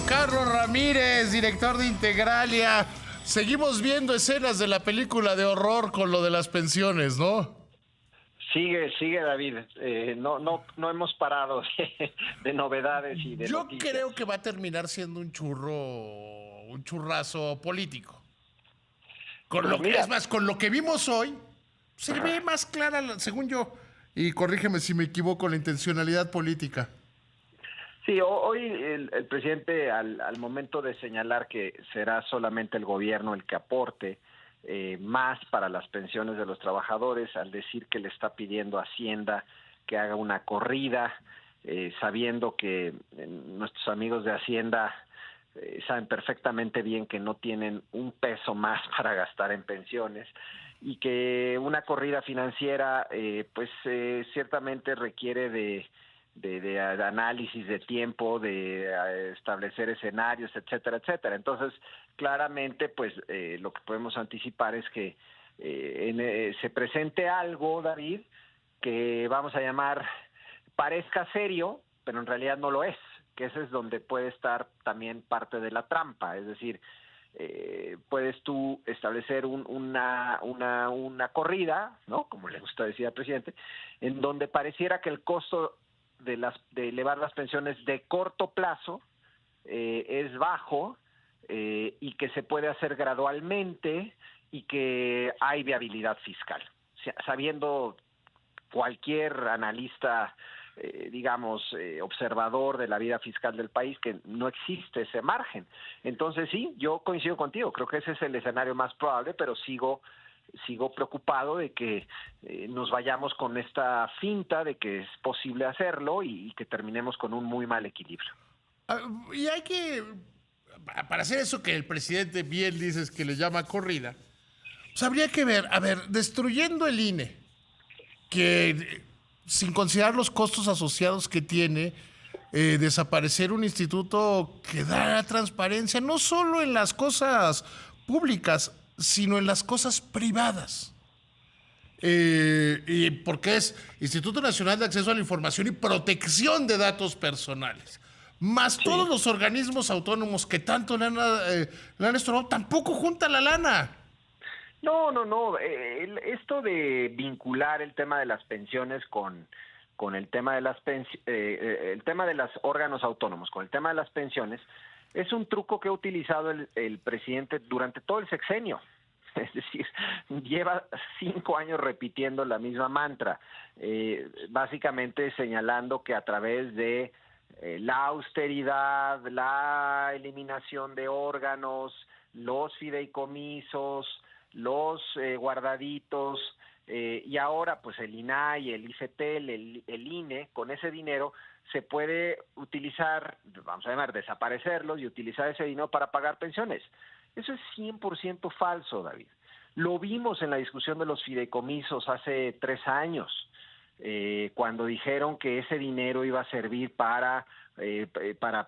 Carlos Ramírez, director de Integralia. Seguimos viendo escenas de la película de horror con lo de las pensiones, ¿no? Sigue David. No hemos parado de novedades y de Yo noticias. creo que va a terminar siendo un churrazo político. Pues mira, Es más, con lo que vimos hoy, se ve más clara, según yo. Y corrígeme si me equivoco, la intencionalidad política. sí, hoy el presidente al momento de señalar que será solamente el gobierno el que aporte más para las pensiones de los trabajadores, al decir que le está pidiendo a Hacienda que haga una corrida, sabiendo que nuestros amigos de Hacienda saben perfectamente bien que no tienen un peso más para gastar en pensiones y que una corrida financiera ciertamente requiere de análisis de tiempo, de establecer escenarios, etcétera, etcétera. Entonces, claramente, pues lo que podemos anticipar es que se presente algo, David, que vamos a llamar parezca serio, pero en realidad no lo es, que ese es donde puede estar también parte de la trampa, es decir, puedes tú establecer una corrida, ¿no? Como le gusta decir al presidente, en donde pareciera que el costo de elevar las pensiones de corto plazo es bajo y que se puede hacer gradualmente y que hay viabilidad fiscal, sabiendo cualquier analista observador de la vida fiscal del país, que no existe ese margen. Entonces sí, yo coincido contigo, creo que ese es el escenario más probable, pero sigo preocupado de que nos vayamos con esta finta de que es posible hacerlo y que terminemos con un muy mal equilibrio. Y hay que, para hacer eso que el presidente bien dices que le llama corrida, pues habría que ver, a ver, destruyendo el INE, que sin considerar los costos asociados que tiene, desaparecer un instituto que da transparencia no solo en las cosas públicas, sino en las cosas privadas. Y porque es Instituto Nacional de Acceso a la Información y Protección de Datos Personales. Más Sí. todos los organismos autónomos que tanto le han estorbado, tampoco junta la lana. No. Esto de vincular el tema de las pensiones con el tema de el tema de los órganos autónomos, con el tema de las pensiones, es un truco que ha utilizado el presidente durante todo el sexenio. Es decir, lleva 5 años repitiendo la misma mantra, básicamente señalando que a través de la austeridad, la eliminación de órganos, los fideicomisos, los guardaditos, y ahora pues el INAI, el IFETEL, el INE, con ese dinero se puede utilizar, vamos a llamar, desaparecerlos y utilizar ese dinero para pagar pensiones. Eso es 100% falso, David. Lo vimos en la discusión de los fideicomisos hace 3 años, cuando dijeron que ese dinero iba a servir para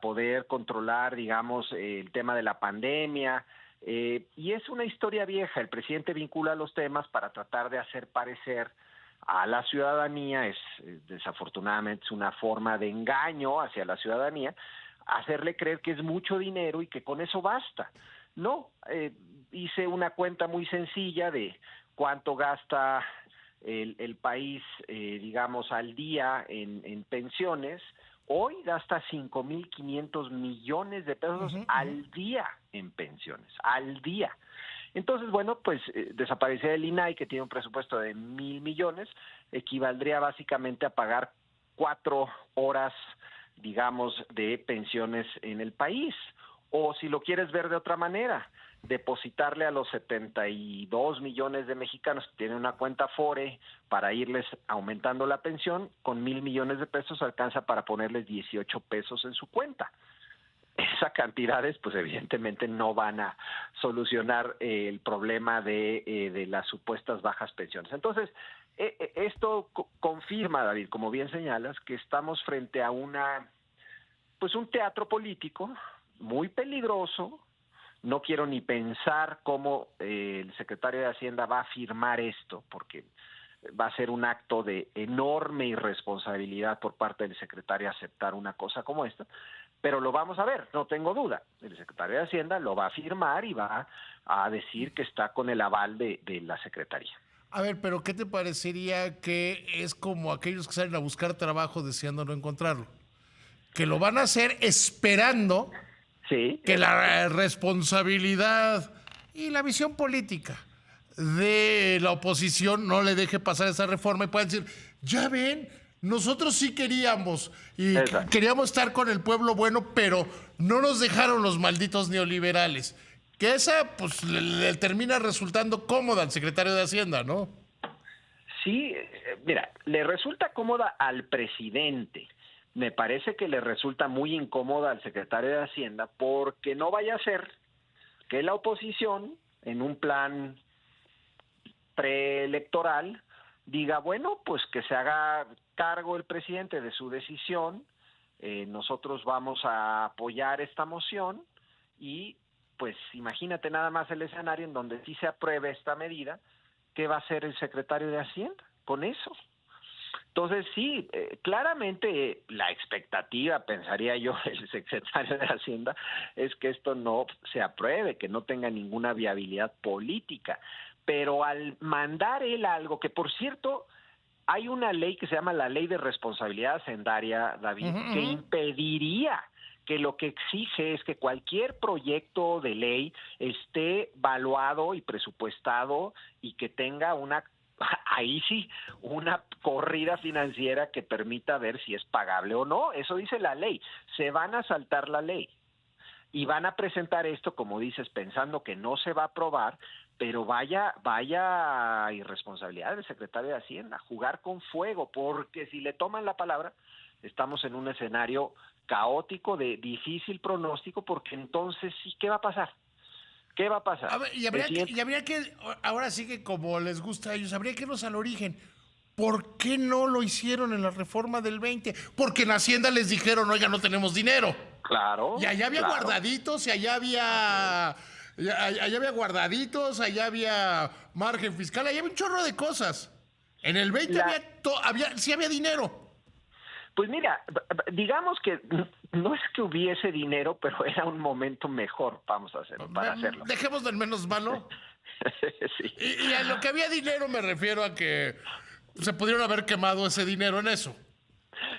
poder controlar, digamos, el tema de la pandemia. Y es una historia vieja. El presidente vincula los temas para tratar de hacer parecer a la ciudadanía, desafortunadamente es una forma de engaño hacia la ciudadanía, hacerle creer que es mucho dinero y que con eso basta. No, hice una cuenta muy sencilla de cuánto gasta el país, digamos, al día en pensiones. Hoy gasta 5,500 millones de pesos al día en pensiones, al día. Entonces, bueno, pues desaparecer el INAI, que tiene un presupuesto de 1,000 millones, equivaldría básicamente a pagar 4 horas, digamos, de pensiones en el país. O si lo quieres ver de otra manera, depositarle a los 72 millones de mexicanos que tienen una cuenta Afore para irles aumentando la pensión, con 1,000 millones de pesos alcanza para ponerles 18 pesos en su cuenta. Esas cantidades, pues evidentemente no van a solucionar el problema de las supuestas bajas pensiones. Entonces, esto confirma, David, como bien señalas, que estamos frente a un teatro político muy peligroso. No quiero ni pensar cómo el secretario de Hacienda va a firmar esto, porque va a ser un acto de enorme irresponsabilidad por parte del secretario aceptar una cosa como esta, pero lo vamos a ver, no tengo duda. El secretario de Hacienda lo va a firmar y va a decir que está con el aval de la Secretaría. A ver, pero ¿qué te parecería que es como aquellos que salen a buscar trabajo deseando no encontrarlo? Que lo van a hacer esperando Sí, que la responsabilidad y la visión política de la oposición no le deje pasar esa reforma y puedan decir, ya ven, nosotros sí queríamos y exacto. queríamos estar con el pueblo bueno, pero no nos dejaron los malditos neoliberales. Que esa pues le termina resultando cómoda al secretario de Hacienda, ¿no? Sí, mira, le resulta cómoda al presidente. Me parece que le resulta muy incómoda al secretario de Hacienda porque no vaya a ser que la oposición, en un plan preelectoral, diga, bueno, pues que se haga cargo el presidente de su decisión, nosotros vamos a apoyar esta moción y pues imagínate nada más el escenario en donde sí se apruebe esta medida, ¿qué va a hacer el secretario de Hacienda con eso? Entonces, sí, claramente la expectativa, pensaría yo, el secretario de Hacienda, es que esto no se apruebe, que no tenga ninguna viabilidad política. Pero al mandar él algo, que por cierto, hay una ley que se llama la Ley de Responsabilidad Hacendaria, David, que impediría que lo que exige es que cualquier proyecto de ley esté valuado y presupuestado y que tenga ahí sí, una corrida financiera que permita ver si es pagable o no. Eso dice la ley. Se van a saltar la ley y van a presentar esto, como dices, pensando que no se va a aprobar, pero vaya irresponsabilidad del secretario de Hacienda, jugar con fuego, porque si le toman la palabra, estamos en un escenario caótico de difícil pronóstico, porque entonces sí, ¿qué va a pasar? ¿Qué va a pasar? A ver, y habría que, ahora sí que como les gusta a ellos, habría que irnos al origen. ¿Por qué no lo hicieron en la reforma del 20? Porque en Hacienda les dijeron, oiga, no tenemos dinero. Claro. Y allá había guardaditos, y allá había guardaditos, allá había margen fiscal, allá había un chorro de cosas. En el 20 sí había dinero. Pues mira, digamos que no es que hubiese dinero, pero era un momento mejor, vamos a hacerlo, para hacerlo. Dejemos del menos malo. Sí. Y a lo que había dinero me refiero a que se pudieron haber quemado ese dinero en eso.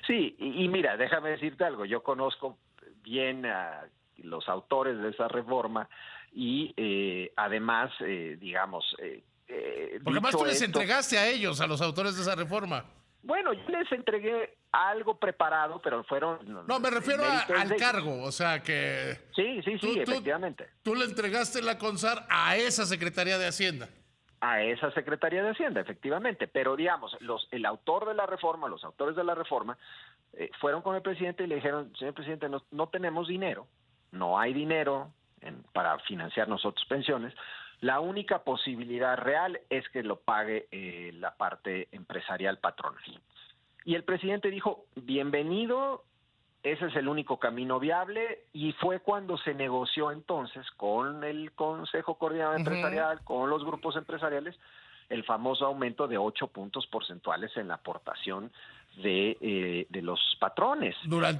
Sí, y mira, déjame decirte algo, yo conozco bien a los autores de esa reforma y además, digamos... porque además tú les entregaste a ellos, a los autores de esa reforma. Bueno, yo les entregué algo preparado, pero fueron... No, me refiero al cargo, o sea que... Sí, efectivamente. Tú le entregaste la CONSAR a esa Secretaría de Hacienda. A esa Secretaría de Hacienda, efectivamente. Pero digamos, el autor de la reforma, los autores de la reforma, fueron con el presidente y le dijeron, señor presidente, no tenemos dinero, no hay dinero para financiar nosotros pensiones. La única posibilidad real es que lo pague la parte empresarial patronal. Y el presidente dijo, bienvenido, ese es el único camino viable, y fue cuando se negoció entonces con el Consejo Coordinador Empresarial, con los grupos empresariales, el famoso aumento de 8 puntos porcentuales en la aportación de los patrones. A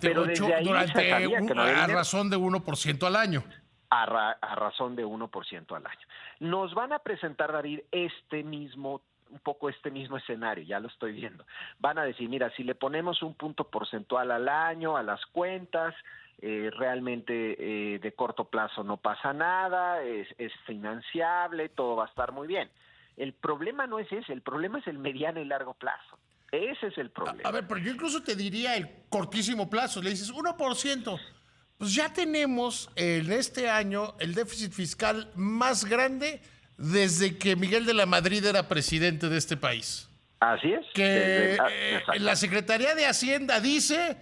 razón de 1% al año. A razón de 1% al año. Nos van a presentar, David, un poco este mismo escenario, ya lo estoy viendo. Van a decir, mira, si le ponemos un punto porcentual al año a las cuentas, realmente de corto plazo no pasa nada, es financiable, todo va a estar muy bien. El problema no es ese, el problema es el mediano y largo plazo. Ese es el problema. A ver, pero yo incluso te diría el cortísimo plazo, le dices 1%. Pues ya tenemos en este año el déficit fiscal más grande desde que Miguel de la Madrid era presidente de este país. Así es. Que la Secretaría de Hacienda dice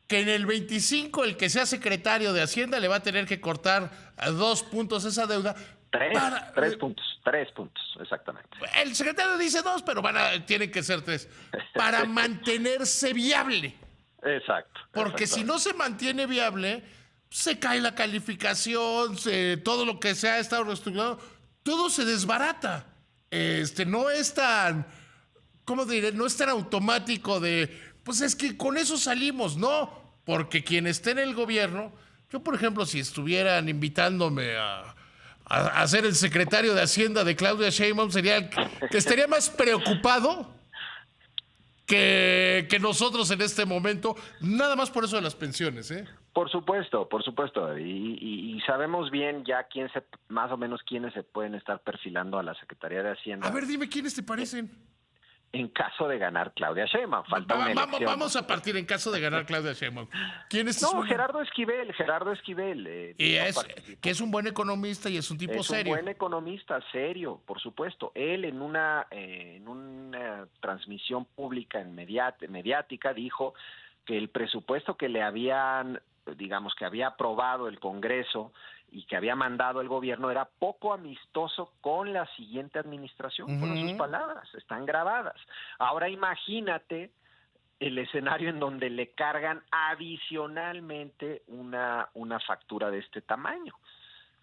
que en el 25 el que sea secretario de Hacienda le va a tener que cortar a 2 puntos esa deuda. Tres puntos, exactamente. El secretario dice 2, pero tienen que ser 3. Para mantenerse viable. Exacto. Porque si no se mantiene viable, se cae la calificación, todo lo que se ha estado reestructurado, todo se desbarata. No es tan, ¿cómo diré? No es tan automático de, pues es que con eso salimos, no. porque quien esté en el gobierno, yo por ejemplo, si estuvieran invitándome a ser el secretario de Hacienda de Claudia Sheinbaum, estaría más preocupado que nosotros en este momento, nada más por eso de las pensiones, ¿eh? Por supuesto, por supuesto. Y sabemos bien ya más o menos quiénes se pueden estar perfilando a la Secretaría de A Hacienda ver, dime quiénes te parecen. en caso de ganar Claudia Sheinbaum. Falta una elección. Vamos a partir en caso de ganar Claudia Sheinbaum. ¿Quién es? No, Gerardo Esquivel. Y que es un buen economista y es un tipo Es serio. un buen economista, serio, por supuesto. Él en una transmisión pública mediática dijo que el presupuesto que le habían, digamos, que había aprobado el Congreso y que había mandado el gobierno era poco amistoso con la siguiente administración. Fueron sus palabras, están grabadas. Ahora imagínate el escenario en donde le cargan adicionalmente una factura de este tamaño.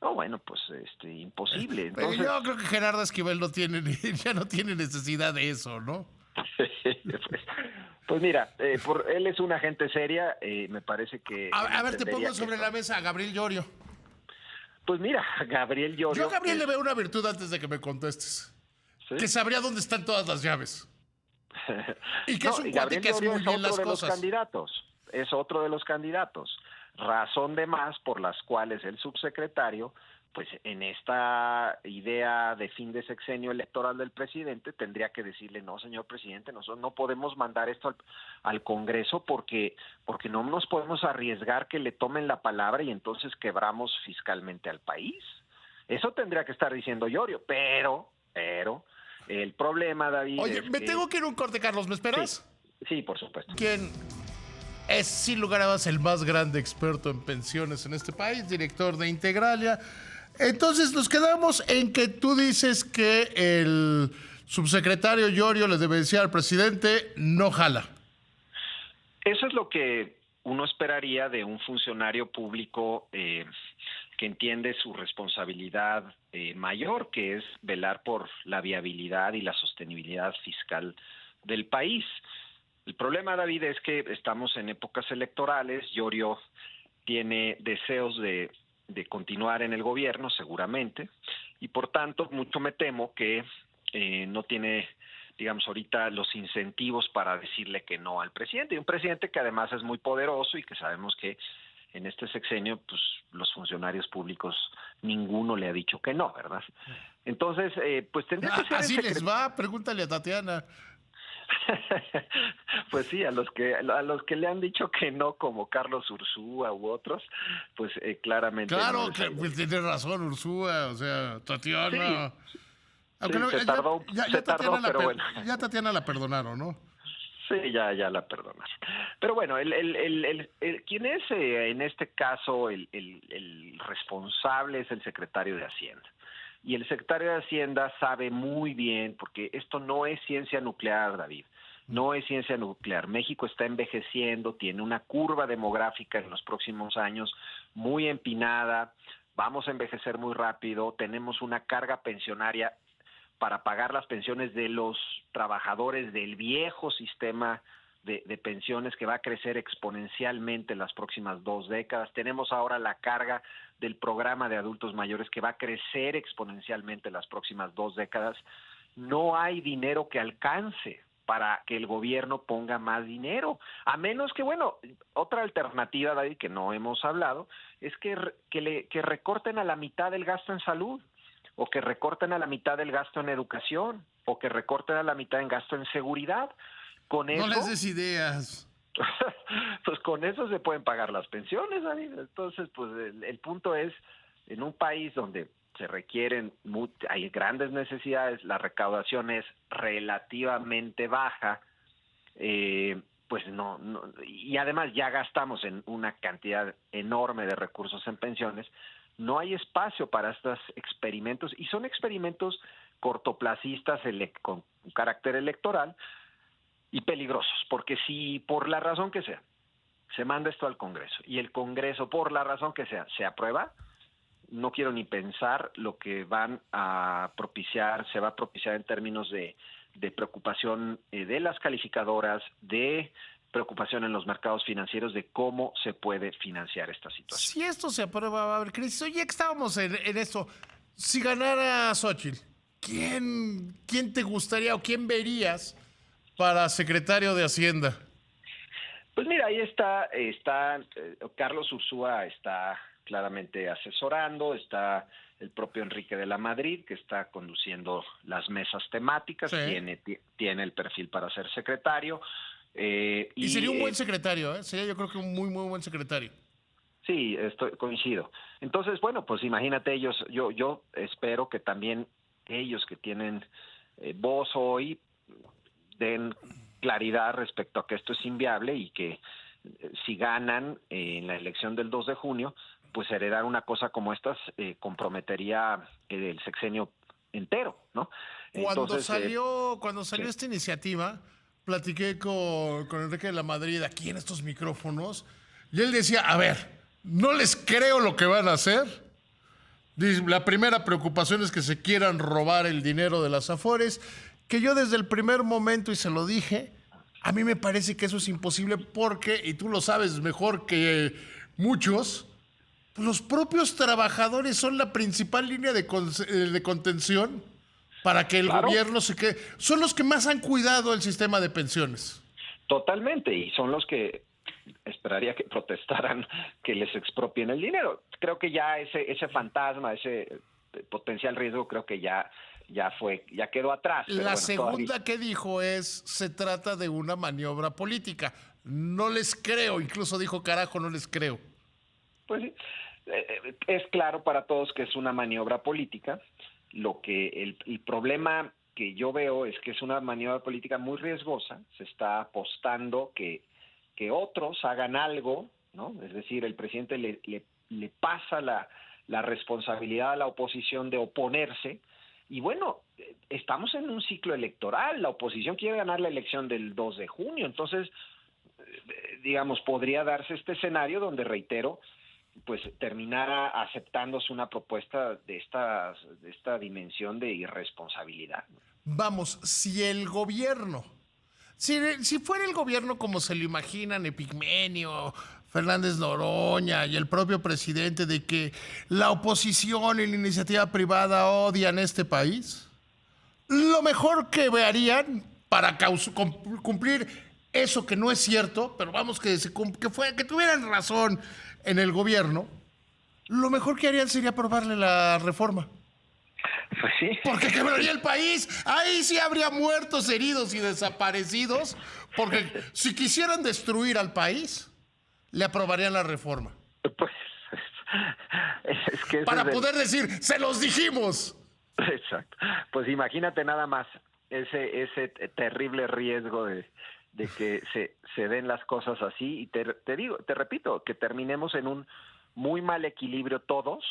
No, bueno, pues imposible. Entonces, yo creo que Gerardo Esquivel ya no tiene necesidad de eso, ¿no? pues mira, él es una gente seria, me parece que... A ver, te pongo sobre la mesa a Gabriel Llorio. Pues mira, Gabriel Llorio... Yo a Gabriel le veo una virtud antes de que me contestes. ¿Sí? Que sabría dónde están todas las llaves. Y que es un cuate que hace muy bien las cosas. Es otro de los candidatos. Razón de más por las cuales el subsecretario, pues en esta idea de fin de sexenio electoral del presidente, tendría que decirle, no, señor presidente, nosotros no podemos mandar esto al Congreso porque no nos podemos arriesgar que le tomen la palabra y entonces quebramos fiscalmente al país. Eso tendría que estar diciendo Llorio, pero el problema, David... Oye, tengo que ir a un corte, Carlos, ¿me esperas? Sí, por supuesto. ¿Quién es, sin lugar a dudas, el más grande experto en pensiones en este país? Director de Integralia. Entonces nos quedamos en que tú dices que el subsecretario Llorio le debe decir al presidente, no jala. Eso es lo que uno esperaría de un funcionario público que entiende su responsabilidad mayor, que es velar por la viabilidad y la sostenibilidad fiscal del país. El problema, David, es que estamos en épocas electorales. Llorio tiene deseos de continuar en el gobierno, seguramente, y por tanto, mucho me temo que no tiene, digamos, ahorita los incentivos para decirle que no al presidente. Y un presidente que además es muy poderoso y que sabemos que en este sexenio, pues los funcionarios públicos, ninguno le ha dicho que no, ¿verdad? Entonces, pues tendría que ser... Así les va, pregúntale a Tatiana. Pues sí, a los que le han dicho que no, como Carlos Ursúa u otros, pues claramente... Claro, no pues tiene razón Ursúa, o sea, Tatiana... Sí, aunque sí, se tardó, pero bueno. Ya Tatiana la perdonaron, ¿no? Sí, ya la perdonaron. Pero bueno, quien es en este caso el responsable es el secretario de Hacienda. Y el secretario de Hacienda sabe muy bien, porque esto no es ciencia nuclear, David, no es ciencia nuclear. México está envejeciendo, tiene una curva demográfica en los próximos años muy empinada, vamos a envejecer muy rápido, tenemos una carga pensionaria para pagar las pensiones de los trabajadores del viejo sistema de pensiones que va a crecer exponencialmente en las próximas 2 décadas. Tenemos ahora la carga del programa de adultos mayores que va a crecer exponencialmente en las próximas 2 décadas. No hay dinero que alcance para que el gobierno ponga más dinero, a menos que, bueno, otra alternativa, David, que no hemos hablado, es que recorten a la mitad el gasto en salud, o que recorten a la mitad del gasto en educación, o que recorten a la mitad en gasto en seguridad. Con eso, no les des ideas. Pues con eso se pueden pagar las pensiones, David. Entonces, pues el punto es, en un país donde se requieren, hay grandes necesidades, la recaudación es relativamente baja, pues no, y además ya gastamos en una cantidad enorme de recursos en pensiones, no hay espacio para estos experimentos, y son experimentos cortoplacistas con carácter electoral y peligrosos, porque si por la razón que sea se manda esto al Congreso y el Congreso por la razón que sea se aprueba, no quiero ni pensar lo que van a propiciar, se va a propiciar en términos de preocupación de las calificadoras, de preocupación en los mercados financieros de cómo se puede financiar esta situación. Si esto se aprueba, va a haber crisis. Oye, que estábamos en esto. Si ganara Xochitl, ¿quién te gustaría o quién verías para secretario de Hacienda? Pues mira, ahí está Carlos Ursúa está claramente asesorando, está el propio Enrique de la Madrid, que está conduciendo las mesas temáticas, Sí. tiene el perfil para ser secretario. Y sería un buen secretario, ¿eh? Sería yo creo que un muy, muy buen secretario. Sí, coincido. Entonces, bueno, pues imagínate ellos, yo espero que también ellos que tienen voz hoy den claridad respecto a que esto es inviable y que si ganan en la elección del 2 de junio, pues heredar una cosa como estas comprometería el sexenio entero, ¿no? Entonces, Cuando salió sí. esta iniciativa, platiqué con Enrique de la Madrid aquí en estos micrófonos y él decía, a ver, no les creo lo que van a hacer. Dice, la primera preocupación es que se quieran robar el dinero de las Afores, que yo desde el primer momento, y se lo dije, a mí me parece que eso es imposible porque, y tú lo sabes mejor que muchos, los propios trabajadores son la principal línea de contención para que el Claro, gobierno se quede. Son los que más han cuidado el sistema de pensiones. totalmente, y son los que esperaría que protestaran que les expropien el dinero. Creo que ya ese fantasma, ese potencial riesgo, creo que ya quedó atrás. Pero La bueno, todavía. segunda que dijo es, se trata de una maniobra política. No les creo, incluso dijo, carajo, no les creo. Pues sí, es claro para todos que es una maniobra política. Lo que el problema que yo veo es que es una maniobra política muy riesgosa. Se está apostando que otros hagan algo, ¿no? Es decir, el presidente le pasa la responsabilidad a la oposición de oponerse. Y bueno, estamos en un ciclo electoral. La oposición quiere ganar la elección del 2 de junio. Entonces, digamos, podría darse este escenario donde, reitero, pues terminara aceptándose una propuesta de esta dimensión de irresponsabilidad. Vamos, si fuera el gobierno como se lo imaginan, Epigmenio, Fernández Noroña y el propio presidente, de que la oposición y la iniciativa privada odian este país, lo mejor que harían para cumplir eso que no es cierto, pero vamos, que tuvieran razón en el gobierno, lo mejor que harían sería aprobarle la reforma. Pues sí. Porque quebraría el país. Ahí sí habría muertos, heridos y desaparecidos. Porque si quisieran destruir al país, le aprobarían la reforma. Pues es que Para poder decir, se los dijimos. Exacto. Pues imagínate nada más ese terrible riesgo de que se den las cosas así. Y te repito, que terminemos en un muy mal equilibrio todos,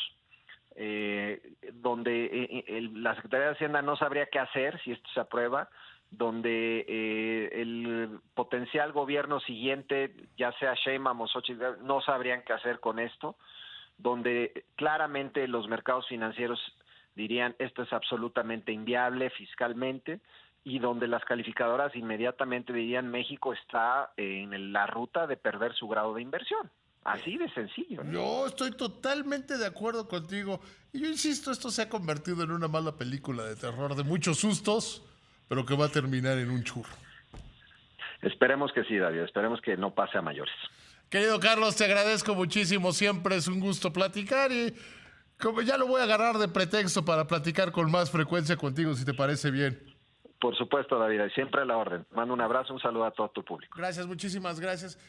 donde la Secretaría de Hacienda no sabría qué hacer si esto se aprueba, donde el potencial gobierno siguiente, ya sea Sheinbaum o Xochitl, no sabrían qué hacer con esto, donde claramente los mercados financieros dirían esto es absolutamente inviable fiscalmente, y donde las calificadoras inmediatamente dirían México está en la ruta de perder su grado de inversión. Así de sencillo, ¿no? Yo estoy totalmente de acuerdo contigo. Y yo insisto, esto se ha convertido en una mala película de terror de muchos sustos, pero que va a terminar en un churro. Esperemos que sí, David, esperemos que no pase a mayores. Querido Carlos, te agradezco muchísimo. Siempre es un gusto platicar y como ya lo voy a agarrar de pretexto para platicar con más frecuencia contigo, si te parece bien. Por supuesto, David, siempre a la orden. Mando un abrazo, un saludo a todo tu público. Gracias, muchísimas gracias.